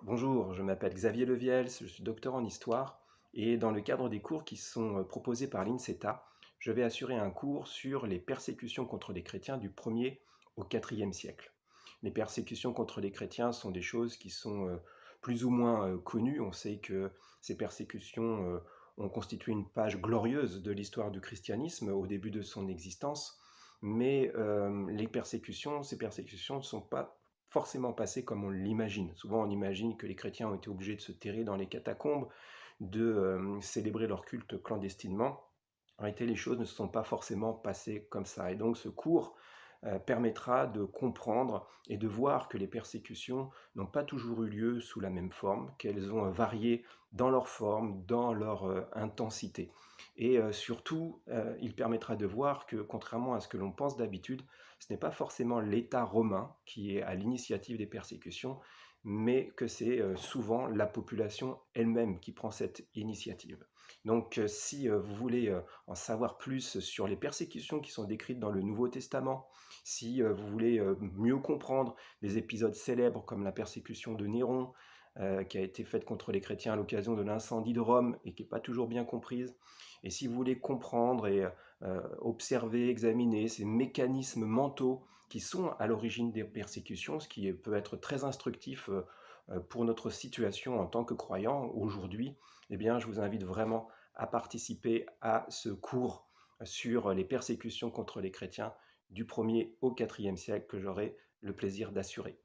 Bonjour, je m'appelle Xavier Leviel, je suis docteur en histoire et dans le cadre des cours qui sont proposés par l'INSETA, je vais assurer un cours sur les persécutions contre les chrétiens du 1er au 4e siècle. Les persécutions contre les chrétiens sont des choses qui sont plus ou moins connues. On sait que ces persécutions ont constitué une page glorieuse de l'histoire du christianisme au début de son existence, mais ces persécutions ne sont pas forcément passé comme on l'imagine. Souvent, on imagine que les chrétiens ont été obligés de se terrer dans les catacombes, de célébrer leur culte clandestinement. En réalité, les choses ne se sont pas forcément passées comme ça. Et donc, ce cours permettra de comprendre et de voir que les persécutions n'ont pas toujours eu lieu sous la même forme, qu'elles ont varié dans leur forme, dans leur intensité. Et surtout, il permettra de voir que, contrairement à ce que l'on pense d'habitude, ce n'est pas forcément l'État romain qui est à l'initiative des persécutions, mais que c'est souvent la population elle-même qui prend cette initiative. Donc si vous voulez en savoir plus sur les persécutions qui sont décrites dans le Nouveau Testament, si vous voulez mieux comprendre des épisodes célèbres comme la persécution de Néron, qui a été faite contre les chrétiens à l'occasion de l'incendie de Rome et qui n'est pas toujours bien comprise, et si vous voulez comprendre et observer, examiner ces mécanismes mentaux qui sont à l'origine des persécutions, ce qui peut être très instructif pour notre situation en tant que croyant aujourd'hui, eh bien, je vous invite vraiment à participer à ce cours sur les persécutions contre les chrétiens du 1er au 4e siècle que j'aurai le plaisir d'assurer.